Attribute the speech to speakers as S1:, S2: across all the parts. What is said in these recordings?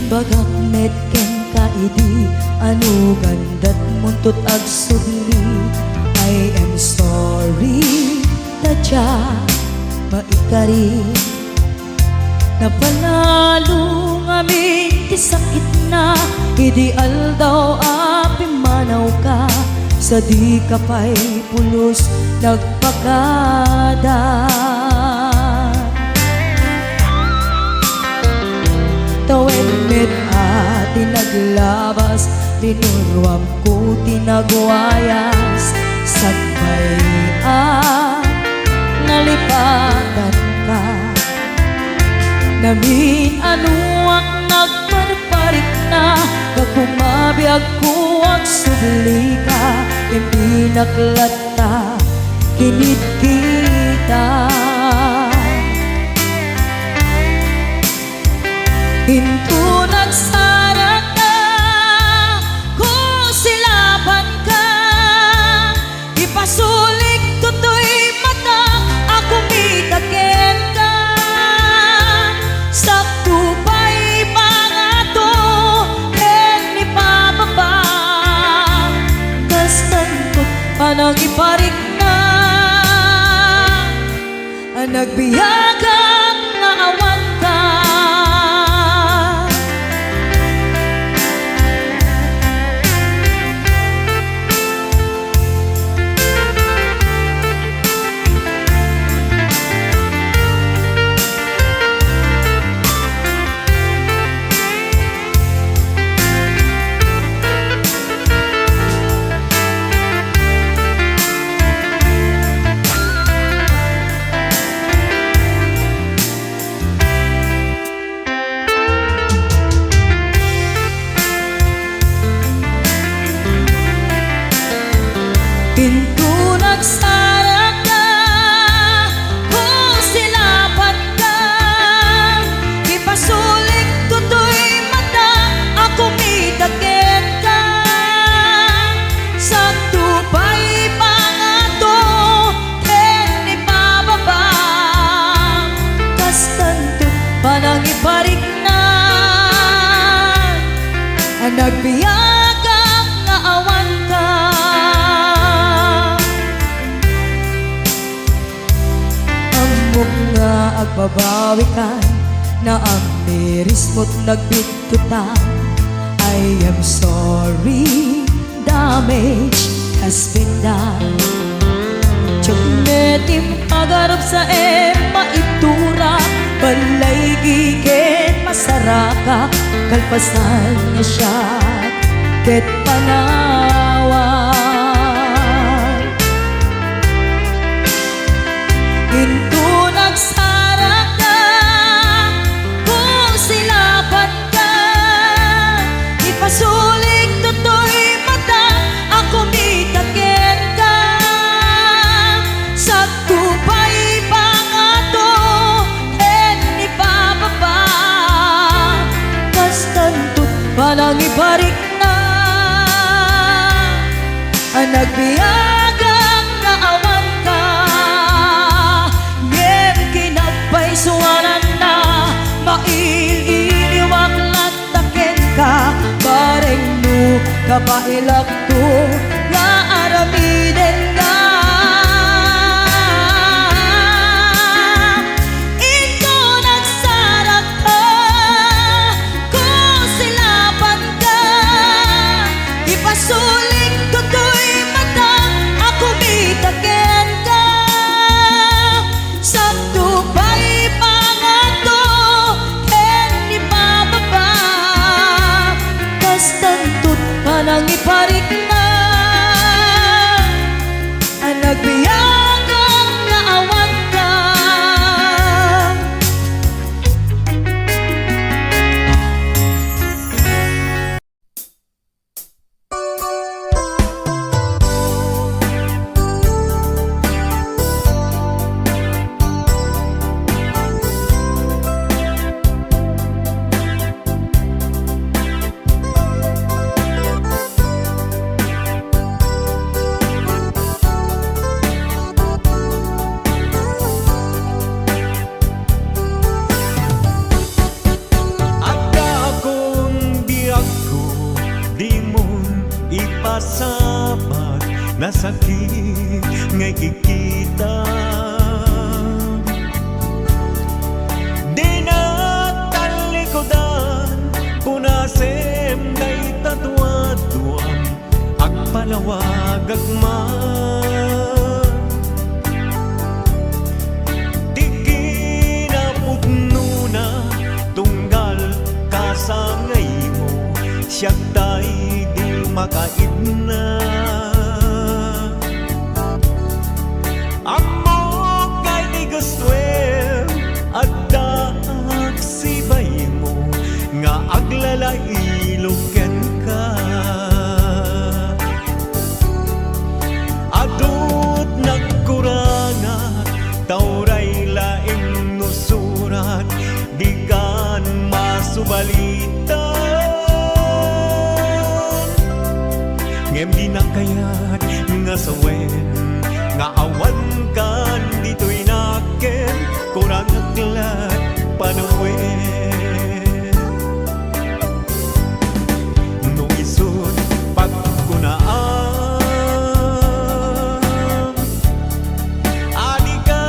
S1: Bagak metken ka idi anu gandat muntut ag subli. I am sorry tadya maikari napanalo ngamin ti sakit na idi aldaw api manaw ka sa di kapay pulos nagpakada. Tawen met ati naglabas tinuruam ko tinagwayas sagbay nalipatan ka namin anuak nagparparik na pagkumabiyag ko ang subli ka hindi naklata kinit kita. Hinto nagsara ka, kusilapan ka, ipasulik tutoy mata, ako mitaken ka. Sakto pa'y pangato, en ipababa, kas tantot panang iparik na, ang nagbiyagang naawan ka. Pinto nagsara ka, kusilapan ka, ipasulik tutoy mata, ako mitaken ka. Sakto pa'y pangato, en ipababa, kas tanto panang iparik na, ang nagbiyagang naawan ka. Nga agbabawi ka na ang miris mo't nagbitutan. I am sorry, damage has been done. Tiyagnetim agarap sa maitura, balay gigit masaraka, kalpasan niya siya ket panawan. Hinto nagsara ka, kusilapan ka, ipasulik tutoy mata, ako mitaken ka. Sakto pa'y pangato, en ipababa, kas tantot panang iparik na, ang nagbiyagang naawan ka. Suwanan na maililiwag lataken ka, bareng no kapailak to nga aramiden ka. Ito nagsara ka, kusilapan ka, ipasulik tutoy mata, ako mitaken ka. Sakto pa'y pangato, en ipababa, kas tantot panang iparik na,
S2: nasakit ngay kikita. Di na talikodan punasem day tatuaduam agpalawag agman. Di kinapudno na tunggal kasangay mo siyak tay di makaidna. Amo kay ni gustuem at daag sibay mo nga aglalailoken ka. Adut nagkurangat tauray laing nusurat di kan masubalitan. Ngem di na kayat nga sawen nga awan kan dito'y naken kurang aglat panawen. No isod pagkunaan adi ka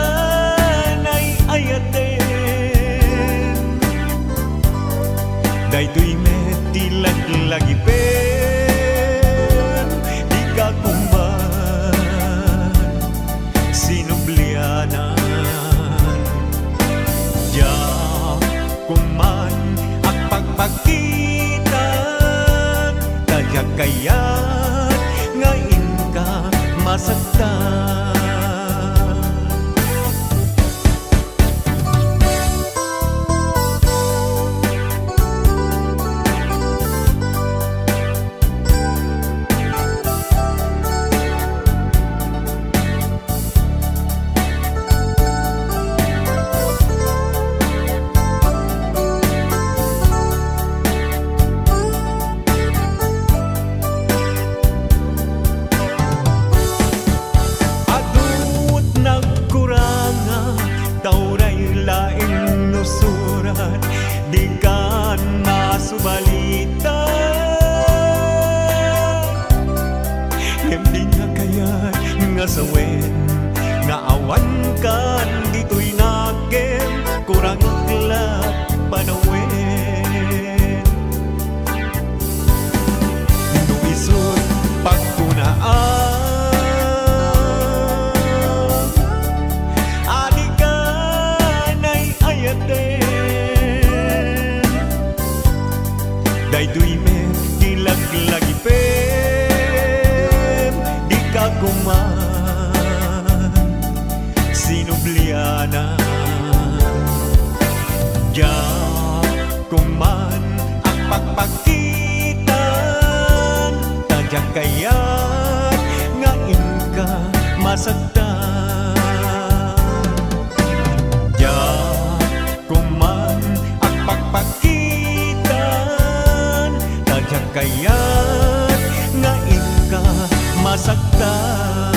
S2: na'y ayaten daytoy meti laglagipen di ka kumban sinublianan. Ya kuman at pagpagitan tadyak kayat ngayon ka masaktan. Di kan masubalitan. Ngem di nga kayat nga sawen nga awan kan dito'y nakem kurang aglat panawen. No isod pagkunaan adi ka na'y ayaten daytoy met dilaglagipen di ka kuman sinublianan. Ya kuman ang pagpagitan tadyak kayat ngayon ka masaktan. Ya kuman ang pagpagitan tadyak kayat ngayon ka masaktan.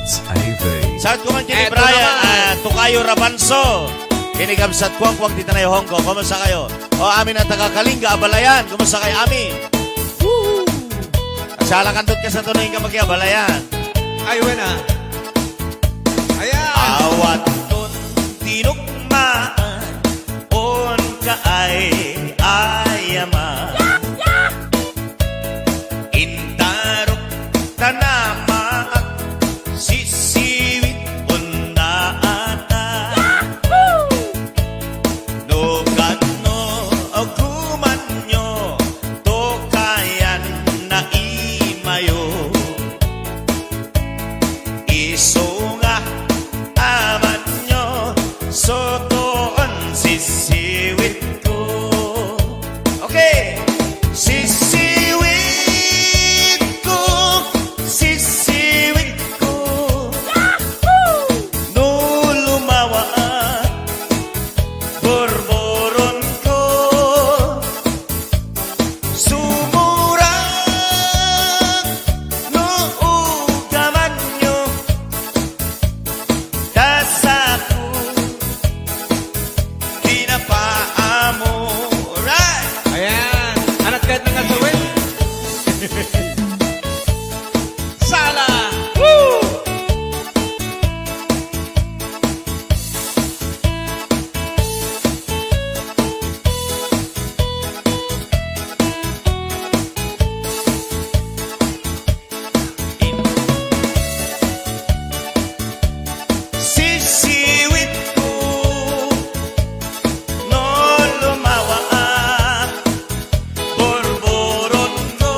S2: It's Ivy.
S3: Sa ko man kini
S4: Eto
S3: Brian,
S4: naman.
S3: Tukayo Rabanso. Kinigabsat kwak dito na yung Hongkong. Kumusta kayo? O amin ang taga Kalinga, Abalayan. Kumusta kayo amin? Woo! Sala kandot ka sa tunoy ka mag-Abalayan.
S4: Ay, wena. Ayan.
S3: Awat nun tinukmaan on ka ay ayaman. Intarok tanama sisiwit on ata. No no aguman nyo to kayan na imayo. Iso nga aman nyo sotoon sisiwit ko. Okay. Sisiwit ko, sisiwit ko. No lumawa borboron ko. Sumura no ugaman nyo dasaku pinapaamo. Right!
S4: Ayan. Anak kahit ng asawin. Sala.
S3: Woo! Sisiwit ko no lumawa borboron ko.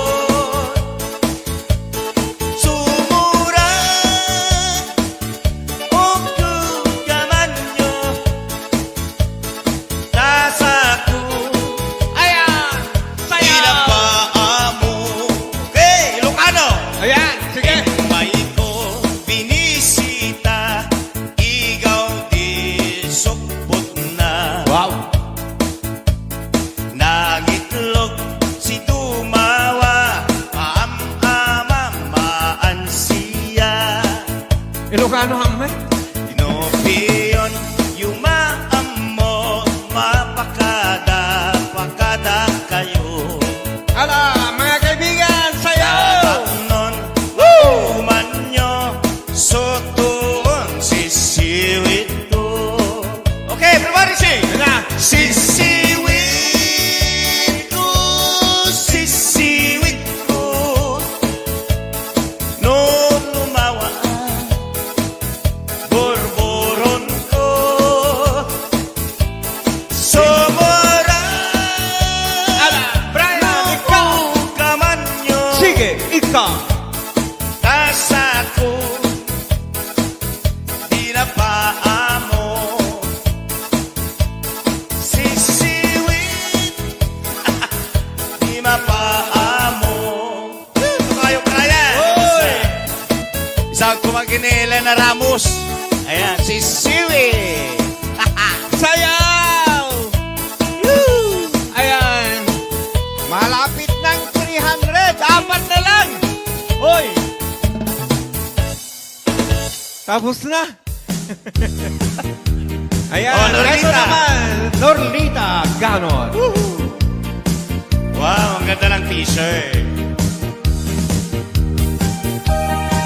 S3: Sumura o kugaman nyo nasaku
S4: Ayan. Sayaw.
S3: pinapaamo. Okay, Ilocano.
S4: Ayan. Sige.
S3: May ko binisita, ikaw di sukpot na.
S4: Wow.
S3: Nagitlog si Tumawa, maam-amam siya.
S4: Ilocano hangme.
S3: Tinopiyon, yumaam mo, pakada kayo.
S4: Ala, mga kaibigan, sayaw.
S3: Nun, uman nyo, sotoon sisiwit ko. Okay, everybody sing!
S4: Ayan na.
S3: Sisiwit ko, sisiwit ko. No lumawa, borboron ko. Somora,
S4: Ala, Brian, ikaw.
S3: kaman nyo.
S4: Sige, ikaw.
S3: Tasako, pinapaamo. Sisiwit, di mapaamo. Ito kayo kaya.
S4: Oy.
S3: Isang kumaginila na Ramos. Ayan, sisiwit.
S4: Sayaw. Ayan. Malapit ng 300. Apat na lang. Hoy. Tapos na. Ayan.
S3: Oh, Norlita.
S4: Ito naman. Norlita Ganon.
S3: Wow, ang ganda ng t-shirt.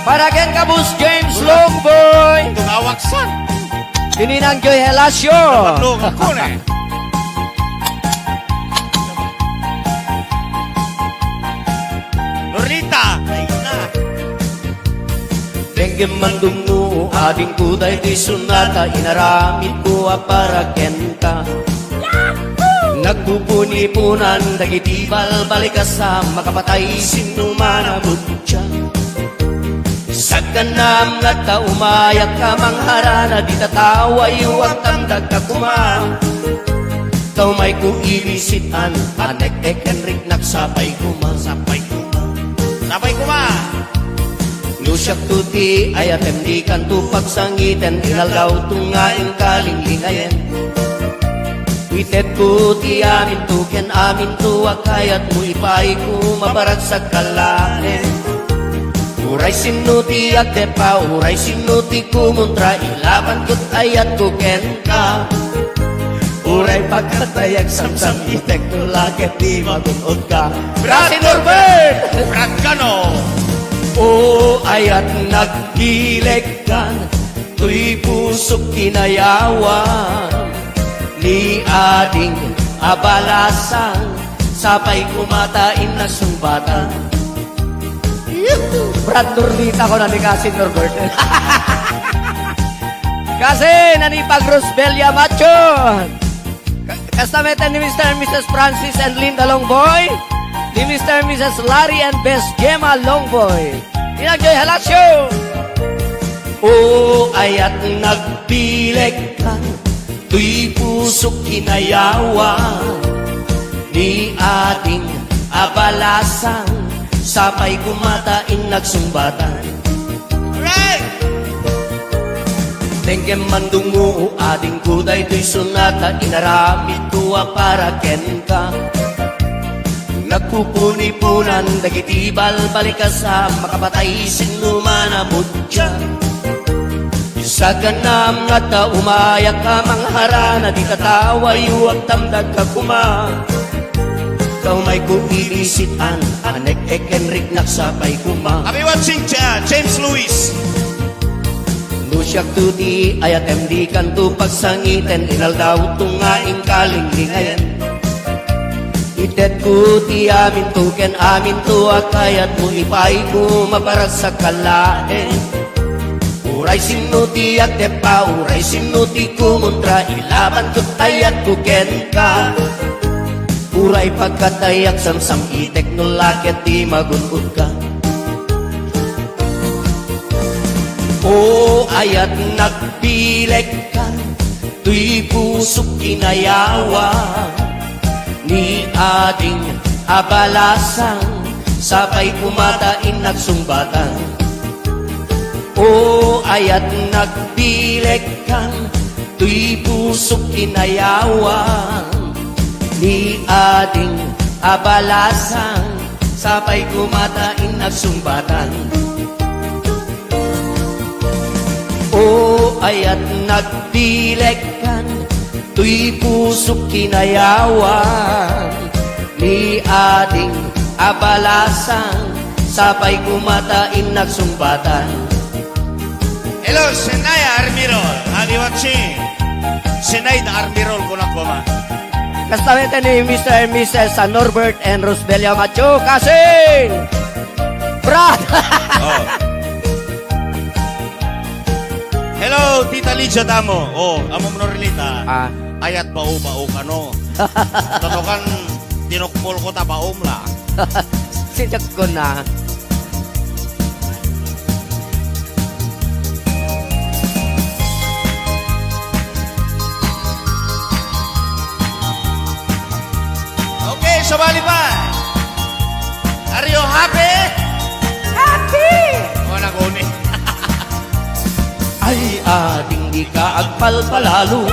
S5: Para ken kabus James Longboy,
S3: Tungawaksan.
S5: Tininang Joy Helasio.
S3: Patlungan ko na. Norlita. Ayun na.
S5: Denggem mandungu ading kuday di sunata inaramid ko para kenta. Nagpupuni-punan dagitibal balikasa makapatay sinumana butya. Sa kanam nga umayak ka mangharana di tatawa iwag tamdag ka kuma. Tau may ku ibisitan anek Henrik nagsapay kuma.
S3: Sapay kuma. Sapay kuma.
S5: Nusyak tuti ayatem di kanto pagsangiten inalgaw tungaing kalinglingayen. Witet ko ti amin tu ken amin tu akayat mo ipay ko mabarag sa kalahin. Uray sinuti at depa, uray sinuti kumontra, ilaban ko't ayat ko ken ka. Uray pagkatayag samsam itek to lakit di magunod ka. Brasi Norbert!
S3: Brad Cano.
S5: O ayat nagdileg kan, tuy pusok kinayawan. Ni ading abalasan, sabay kumatain na sumbatan. Brad Nordita ko na ni Kasi Norbert. Kasi nanipag Rosbelia Macho. Kastameta ni Mr. and Mrs. Francis and Linda Longboy. Ni Mr. and Mrs. Larry and Best Gemma Longboy. Inagjoy halasyo. O ayat nagbileg ka, tuy pusok kinayawan. Ni ating abalasan, sabay kumatain nagsumbatan.
S3: Right!
S5: Tengkem mandungu ading kuday tuy sunata, inaramit ko para ken ka. Nagpupuni-punan dagitibal balikasa, makapatay sinumana mutya. Isa ka nam nga ta umayak ka mangharana, di katawa yuwag tamdag ka kuma. Kau may kuilisitan, anek Enric nagsabay kuma.
S3: Kami watching James Lewis.
S5: Nusyak tuti ayat MD kan tu pagsangiten, inaldaw tungaing kalinglingayan. Itet ko ti amin tu ken amin tu akayat mo ipay ko maparag sa kalain. Uray sinuti at depa, uray sinuti kumontra, ilaban ko't ayat ko ken ka. Uray pagkatayak samsam itek no lakit di magunod ka. O ayat nagpileg ka, tuy pusok kinayawan. Ni ading abalasan, sabay kumatain nagsumbatan. O ayat nagpileg ka, tuy pusok kinayawan. Ni ading abalasan, sabay kumatain nagsumbatan. O ayat nagdileg kan, tuy pusok kinayawan. Ni ading abalasan, sabay kumatain nagsumbatan.
S3: Hello, Senay Armirol. Kami watching. Senay na Armirol ko na kuma.
S5: Kastameta ni Mr. and Mrs. Norbert and Rosbelia Macho. Kasing! Brad!
S3: Oh. Hello, Tita Lydia Damo. Oh, amo mo relita. Ayat bao ka no. Totokan tinukpol ko ta baom la.
S5: Sinak ko na.
S3: Okay, sabali pa. Are you happy?
S1: Happy!
S3: O, naguni.
S5: Ay ating di ka agpalpalalo,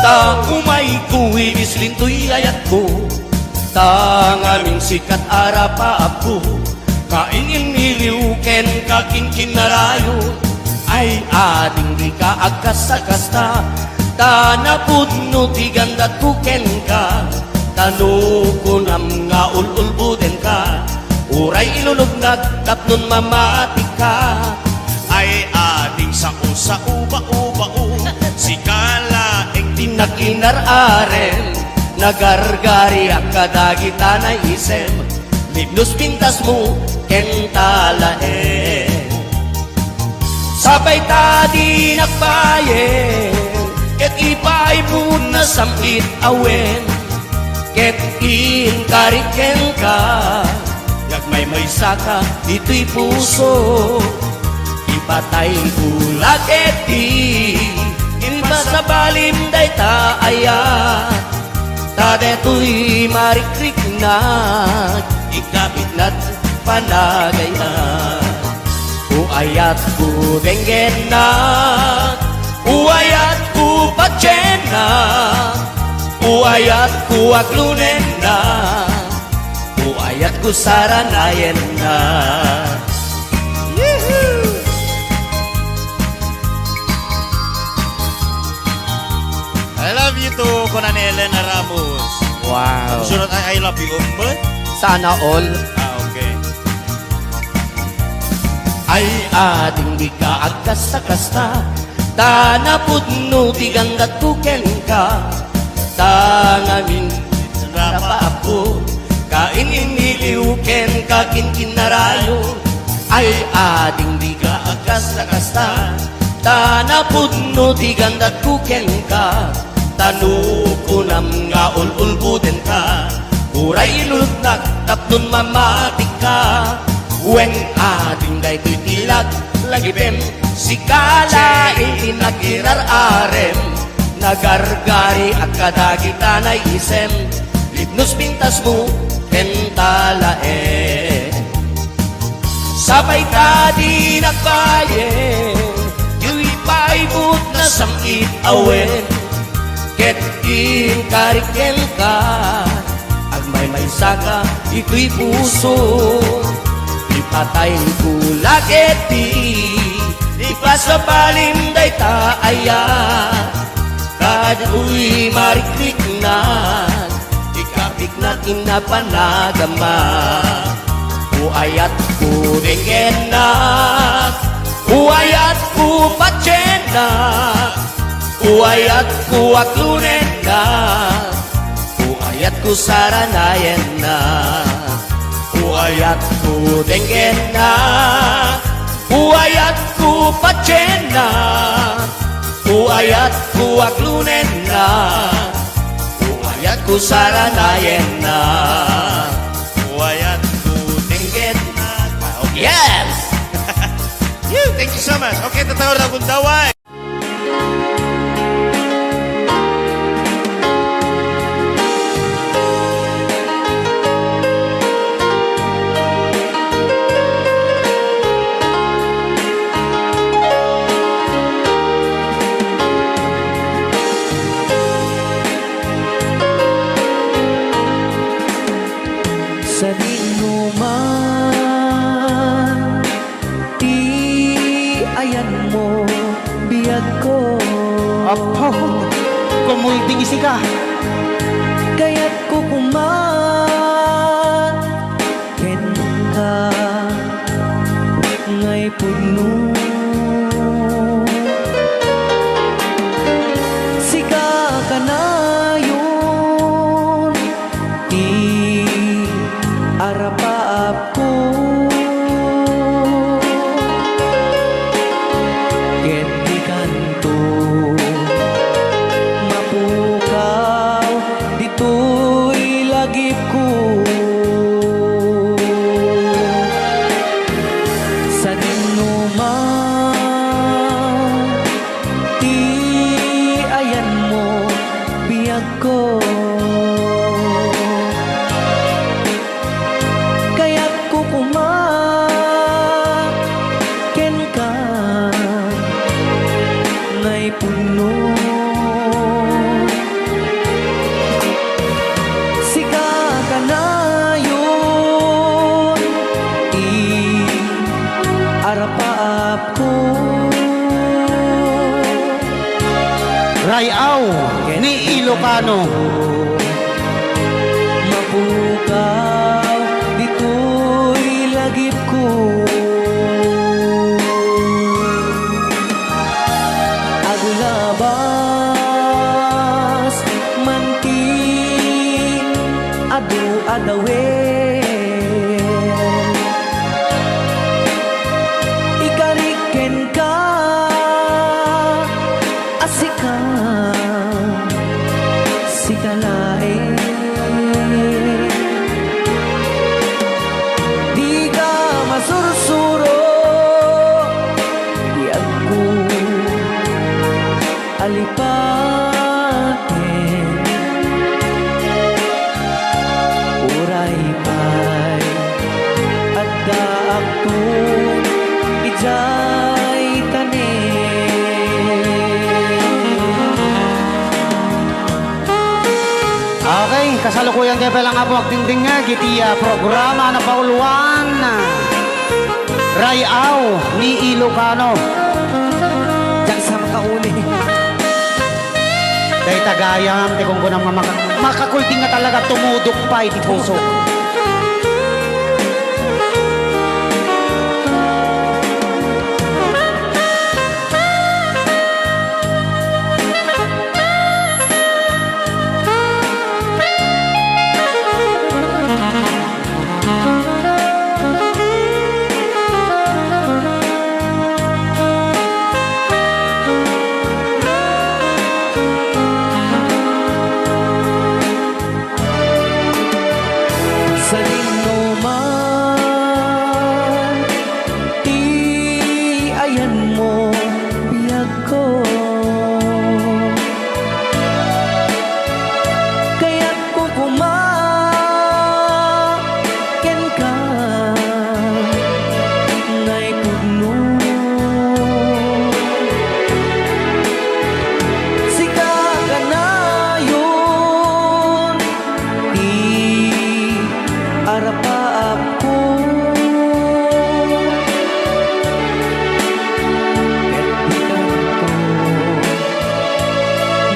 S5: ta umay kuwibis lintoy ayat ko. Ta ngaming sikat arapa ako, kaingin niliw ken kaking kinarayo. Ay ating di ka agkasakasta, ta napudno ti gandat ko ken ka. Tano ko nam nga ululbuden ka, uray ilulugnag tapnon mamati ka.
S3: Ay ading sa uba-uba-u, si kalaeng
S5: Tinakinararen, nagargari ang kadagita na isem, libnos pintas mo, kentalaen. Sabay tadi nagbayen, ket ipay po na sampit awen, ket inkariken ka, yagmay may saka, ito'y puso. Ipatay ulakit di, inba sa balim day ta ayat. Tadeto'y marikrik na, ikapit na't panagayan. Uayat ko benggen na, uayat ko patyen na, uayat ko aglunen na, uayat ko saranayen na.
S3: to ko na ni Elena Ramos.
S5: Wow.
S3: Sunod ay I love you, umbot.
S5: Sana all.
S3: Okay.
S5: Ay ading di ka agkasta-kasta, tanapod no tigandat kuken ka, tangamin pa ako, kainimiliuken ka kinkinarayo. Ay ading di ka agkasta-kasta, tanapod no tigandat kuken ka, tanukunam nga ululbuden ka, uray inulutnak tapnon mamatik ka. Wen ading day titilag lagipem, sikala inagirar-arem, nagargari at kadagitanay isem, libnos pintas mo kentalae. Sabay ka di nagbayen, yu'y paibot na samit awen, ket inkariken ka, agmay may saka ito'y puso. Ipatayin ko lagit di pa sa balim day taaya, kadu'y mariklik na, ikapik na inapanagama. Uayat ko dengen na, uayat ko patyen na, uayat ko aklunen na, uayat ko saranayen na. Uayat ko dengen na, uayat ko patyen na, uayat ko aklunen na, uayat ko saranayen na,
S3: Uwayat ko.
S5: dengen na.
S3: Okay.
S5: Yes!
S3: Thank you so much. Okay, tatawag na kung daway.
S1: Sa dinuman, di ayan mo biyag ko.
S6: Apo, kumulding isi ka.
S1: Kaya't ko kuman, ken ka ngay puno. Sika ka na yun, di arapaap ko. Ket di kanto mapukaw, dito'y lagip ko. Sa dinuman, di ayan mo biyag ko. Kaya't ko kumaken ka ngay puno. Sika ka na yun, arapaap ko.
S6: Rayaw ni Ilocano.
S1: Mapukaw, dito'y lagip ko. Agulabas, manting, adu-adawen. Ikariken ka, asika, sikalae. Di ka masursuro, di ako alipatin. Uray pa'y at daak to, ijay tanin.
S6: Okay, kasalukuyan kayo palang apo agdingding nga gitiya programa na pauluan. Rayaw ni Ilocano.
S1: Diyan sa makauli.
S6: Dahil tagayam, di kung kunang makakulting nga talaga tumudok pa iti puso.
S5: Sa dinuman, ayan mo biyag ko. Kaya't kukumaken ka ngay kugno. Sika ka na yun, arapa ako.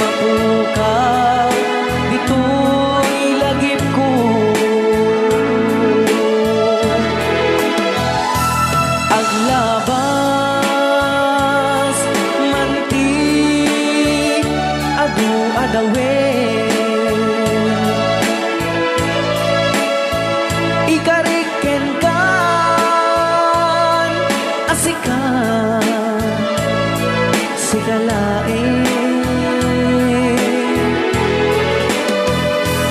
S5: Mapukaw dito'y lagip ko. Aglabas manti adu adawen. Ikariken kan asikan sigalain.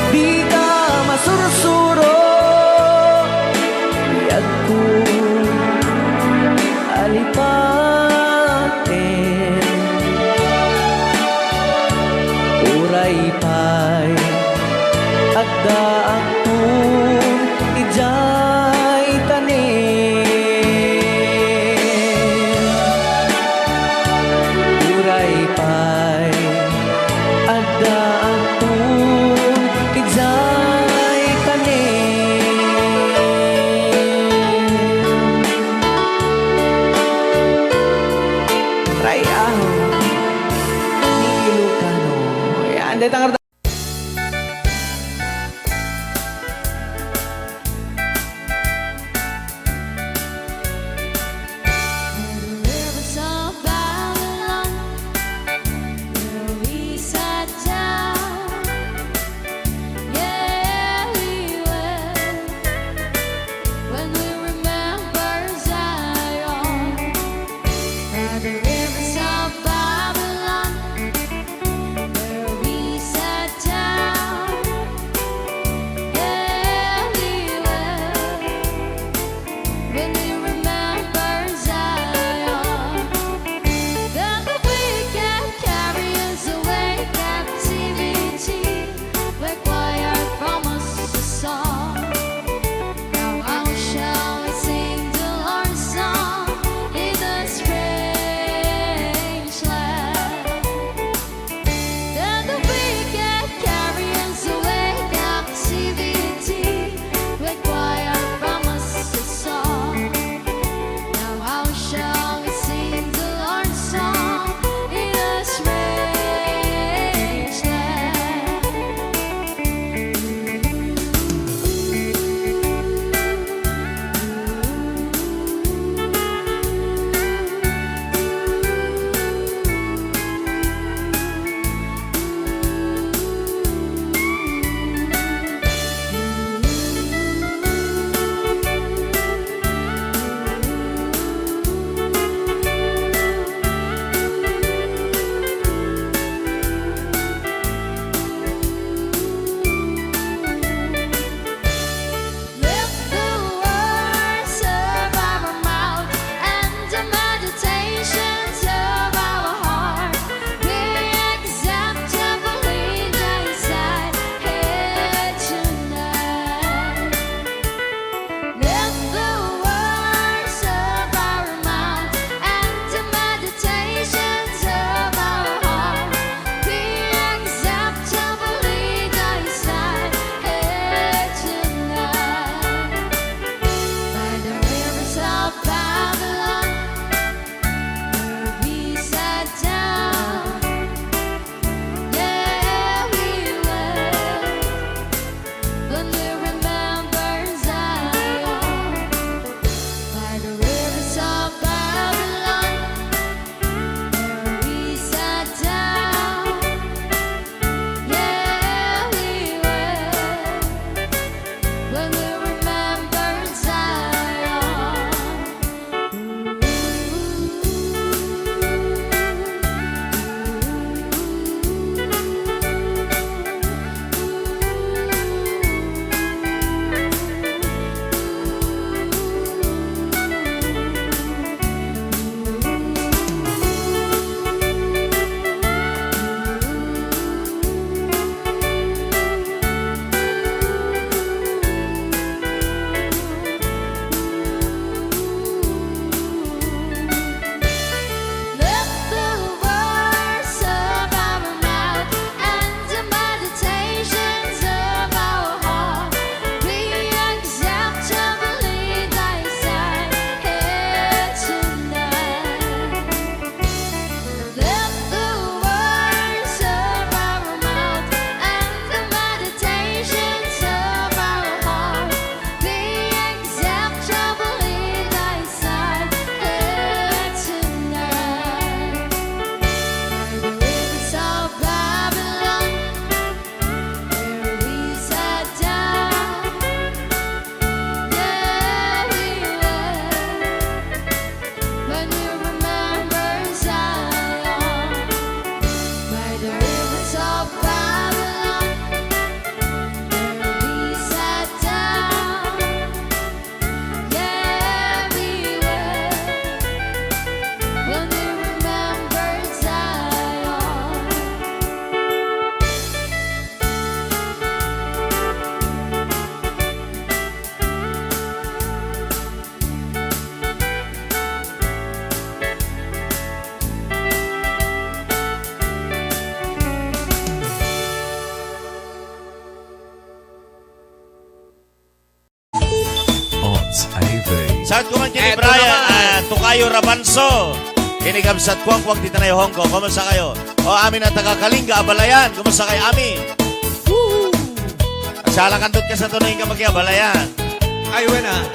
S5: Di ka masursuro biyag ko alipaten. Uray pa'y at daang ijay tanin. Uray pa'y ada ang ijay tanin. Rayaho ni Ilocano. Yan, detang
S1: Rivers of Babylon, where we sat down. Yeah, we will, when we remember Zion. By the rivers of Babylon, where we sat
S3: Brian,
S4: naman.
S3: Tukayo Rabanso. Kinikamsat Kwangkwang dito na Hong Kong. Kumusta kayo? O amin ang taga-Kalinga, Abalayan. Kumusta kayo, amin? Woo! At salakandot ka sa tunoy ka mag-Abalayan.
S4: Ay, wena.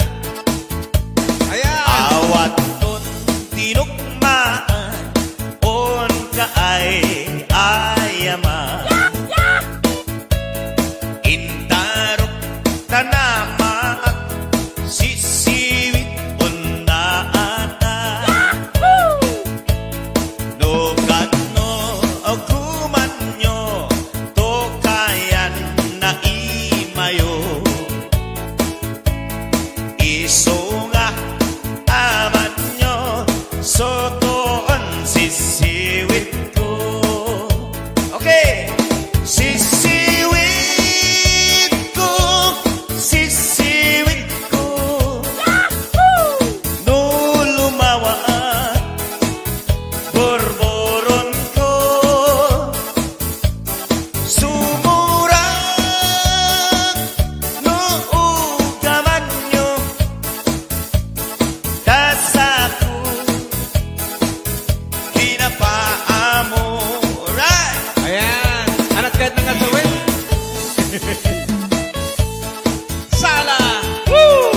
S4: Ayan.
S3: Awat ton tinukmaan on ka ay ayaman. Intarok tanama at sisiwit on na ata. No kano o kumanyo to kayan na imayo. Iso nga aman nyo sotoon sisiwit ko. Okay. Sisiwit ko, sisiwit ko. No lumawa borboron ko. Sumura no ugaman nyo dasaku pinapaamo. Right!
S4: Ayan. Anak kahit ng asawin. Sala. Woo!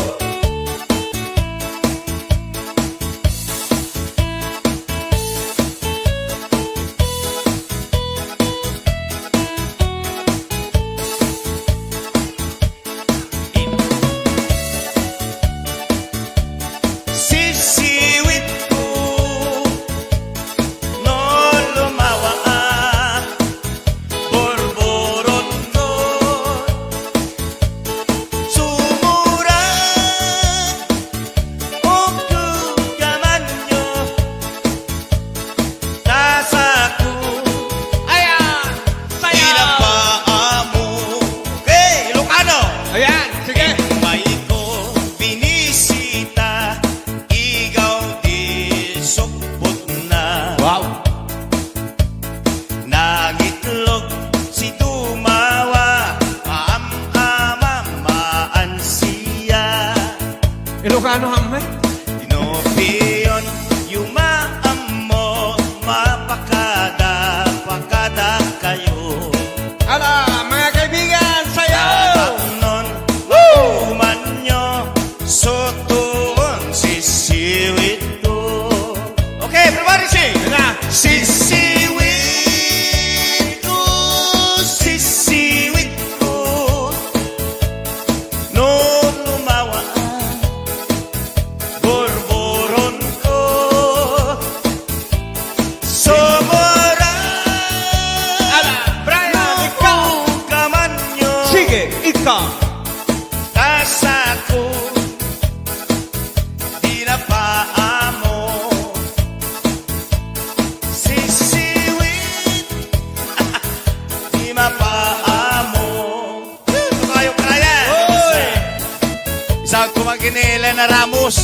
S3: Sisiwit ko no lumawa borboron ko. Sumura o kugaman nyo nasaku.
S4: Ayan. Sayaw.
S3: Pinapaamo. Okay, Ilocano.
S4: Ayan. Sige.
S3: May ko binisita, ikaw di sukbot na.
S4: Wow.
S3: Nangitlog si Tumawa, maam-amamaan siya.
S4: Ilocano hamay.
S3: Inopiyon, yumaam mo, mapakada kayo.
S4: Ala, mga kaibigan, sayaw.
S3: Nun, uman nyo, sotoon sisiwit ko. Okay, everybody sing!
S4: Na.
S3: Sisiwit ko, sisiwit ko. No lumawa, borboron ko. Sobora,
S4: Ala, Brian, ikaw.
S3: kaman nyo.
S4: Sige, ikaw.
S3: Kasako di na paamo. Sisiwit di mapaamo. Ito kayo kaya. Isang kumaginila na Ramos.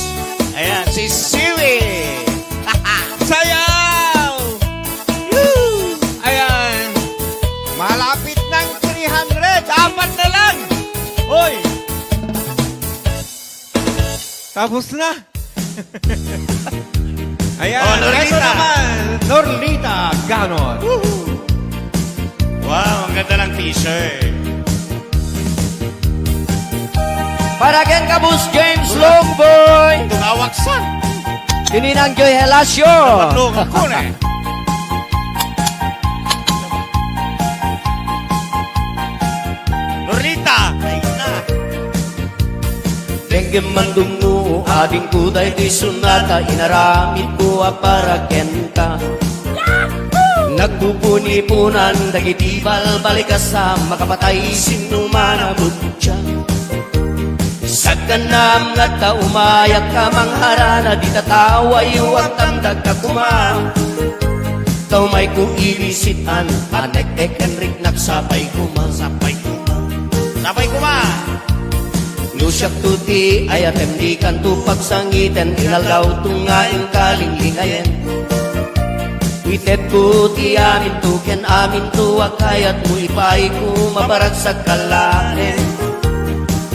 S3: Ayan, sisiwit.
S4: Sayaw. Ayan. Malapit ng 300. Apat na lang. Hoy. Tapos na. Ayan.
S3: Oh, Norlita.
S4: Ito naman. Norlita Ganon.
S3: Wow, ang ganda ng t-shirt.
S5: Para ken kabus James Longboy.
S3: Tungawaksan.
S5: Kininang Joy Helasio.
S3: Patlong ko na. Norlita. Ayun na.
S5: Dengue mandungu ading kuday di sunata inaramid ko para kenta. Nagpupuni-punan dagiti balik sa makapatay sinumana butya. Sa kanam nga ta umayak ka mangharana di tataway huwag tamdag ka kumang. Tau may kung ibisitan anek Enrik nagsapay kumang.
S3: Sapay kuma. Sapay kuma.
S5: Nusyak tuti ayatem di kanto pagsangiten inaldaw tungaing kalinglingayen. Witet ko ti amin to ken amin to akayat mo ipay ko mabarag sa kalanen.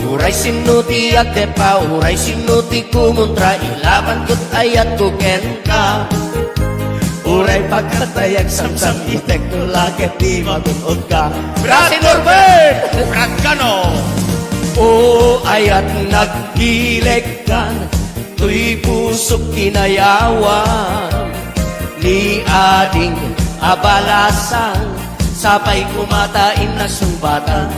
S5: Uray sinuti agdepa, uray sinuti kumuntra, ilaban ko't ayat ko kenta. Uray pagkatayag samsam itek no lakit di magunod ka. Brasi Norbert!
S3: Brad Cano!
S5: O ayat nagbileg ka, tuy pusok kinayawan. Ni ading abalasan, sabay kumatain na sumbatan.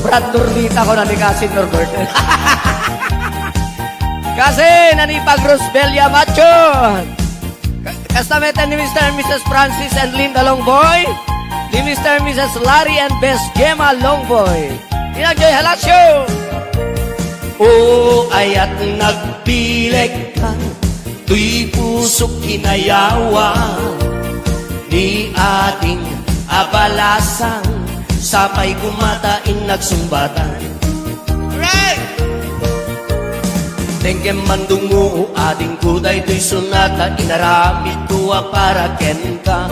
S5: Brad Norbita ko na ni Kasi Norbert. Kasi nanipag Rosbelia Macho. Kastameta ni Mr. and Mrs. Francis and Linda Longboy. Ni Mr. and Mrs. Larry and Best Gemma Longboy. Inagjoy Halasyo. O ayat nagbileg ka, tuy pusok kinayawan. Di ating abalasan, sabay kumatain nagsumbatan.
S3: Right!
S5: Tengkem mandungu ading kuday tuy sunata, inaramid tuwa para ken ka.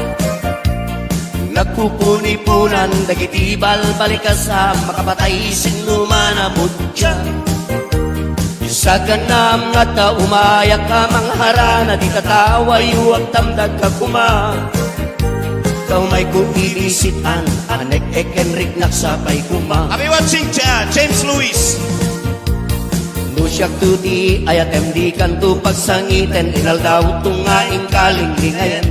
S5: Nagpupuni-punan, dagitibal balikasa, makapatay sinumanabot siya. Isa ka nam nga ta umayak ka mangharana, di katawa yuwag tamdag ka kuma. Kau may kuibisitan, anek Enric nagsabay kuma.
S3: Kami watching James Lewis.
S5: Nusyak tuti ayat MD kanto pagsangiten, inal daw tungaing kalinglingayan.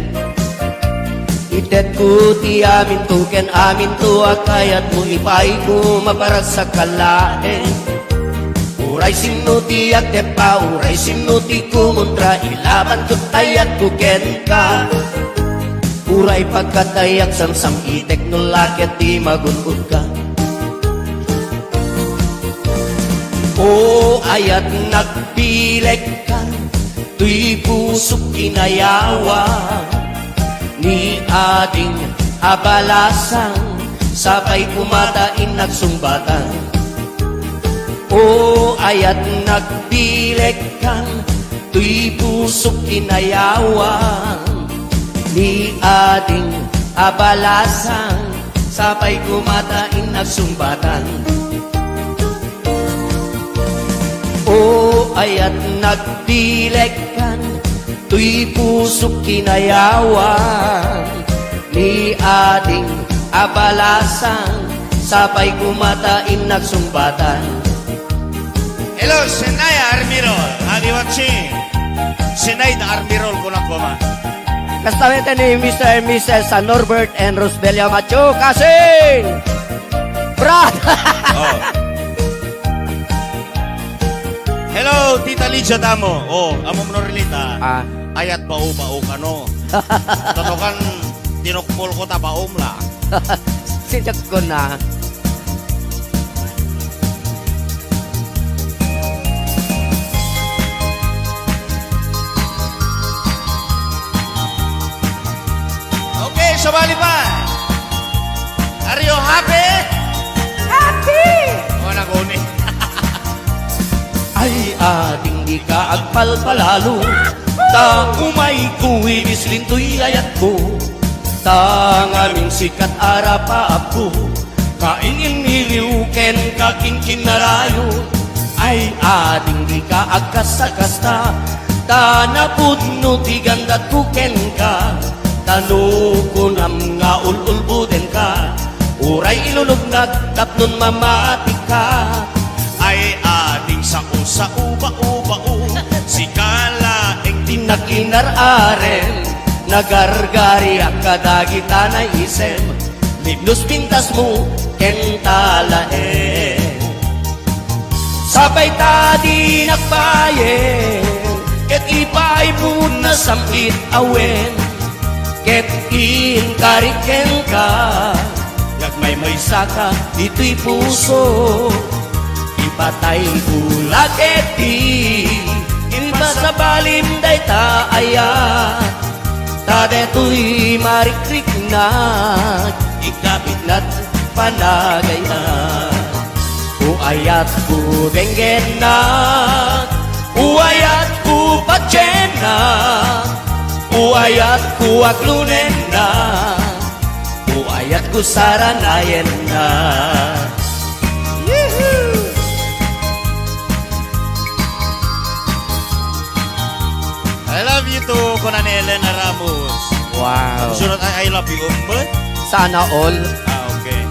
S5: Itet ko ti amin to ken amin to akayat mo ipay ko maparat sa kalahin. Uray sinuti at tepa, uray sinuti kumuntra, ilaban ko tayat ko ken ka. Uray pagkatayak samsam itek no lakit di magunod ka. O ayat nagbileg ka, tuy pusok kinayawan. Ni ading abalasan, sabay kumatain nagsumbatan. O ayat nagbileg ka, tuy pusok kinayawan. Ni ading abalasan, sabay kumatain nagsumbatan. O ayat nagbileg ka, tuy pusok kinayawan. Ni ading abalasan, sabay kumatain nagsumbatan.
S3: Hello, Senay Armirol. Kami watching. Senay na Armirol ko lang kuma.
S5: Kastameta ni Mr. and Mrs. Norbert and Rosbelia Macho. Kasing! Brad!
S3: Oh. Hello, Tita Lydia Damo. Oh, amo mo relita. Ayat bau-bau ka no. Totokan tinukpol ko ta baum la.
S5: Sinjak ko na.
S3: Okay, sabali pa. Are you happy?
S1: Happy!
S3: Oh, naguni.
S5: Ay ating di ka agpalpalalo, ta umay kuwi bislintoy ayat ko. Ta ngaming sikat arapa ako, kaingin niliw ken kaking kinarayo. Ay ating di ka agkasta-kasta, ta napudno ti gandat ko ken ka. Tano ko nam nga ululbuden ka, uray ilulugnag tapnon mamati ka.
S3: Ay ating sa uba-uba-u, si Kala eng
S5: Tinakinar-aren, nagargari ang kadagita na isem, libnos pintas mo, kentalaen. Sabay tadi nagbayen, ket ipay po na samit awen, ket inkariken ka, gagmay-may saka dito'y puso. Ipatay bulag eti, inba sa balim day taaya, ta deto'y marikrik na, ikabit na't panagayan. Uayat ko denggen na, uayat ko patyen na, uayat ko aglunen na, uayat ko saranayen na.
S3: love you too, kunan ni Elena Ramos.
S5: Wow.
S3: Sunod ay I love you, umbet.
S5: Sana all.
S3: Okay.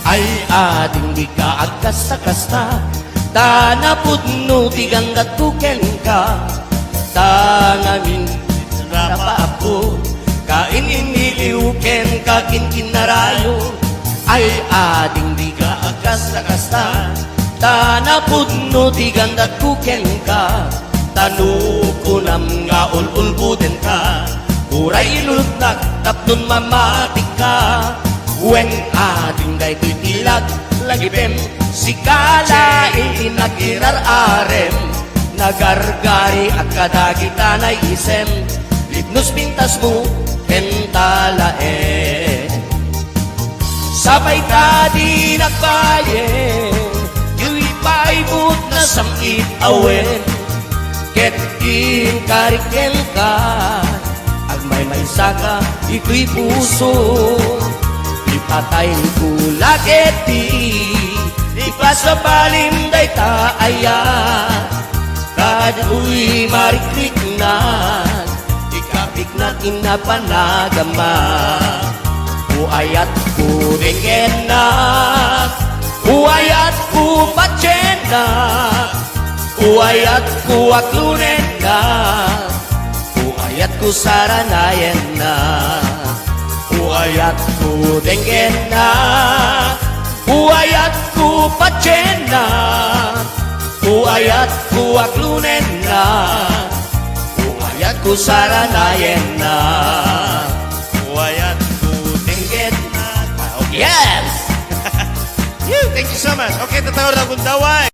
S5: Ay ating di ka agkasta-kasta, tanapudno tigandat tuken ka, tangamin rapa ako, kain iniliuken kakin kinarayo. Ay ating di ka agkasta-kasta, tanapudno tigandat tuken ka, tanukunam nga ululbuden ka, uray inulutnak tapnon mamatik ka. Weng ating day titilag lagipem, sikala itinagirar arem, nagargari at kadagitanay isem, libnos pintas mo kentalae. Sabay ka di nagbayen, yu'y paibot na samit awen, ket kariken ka, agmay saka ito'y puso. Ipatayin ko lageti, ipasabalim day taaya, kadu'y mariklik na, ikapik na inapanagama. Uayat ko dengen na, uayat ko patyen na, uayat ko aklunen na, uayat ko saranayen na. Uayat ko dengen na, uayat ko patyen na, uayat ko aklunen na, uayat ko saranayen na,
S3: Uwayat ko.
S5: dengen na.
S3: Okay.
S5: Yes!
S3: Thank you so much. Okay, tatawag na kung daway.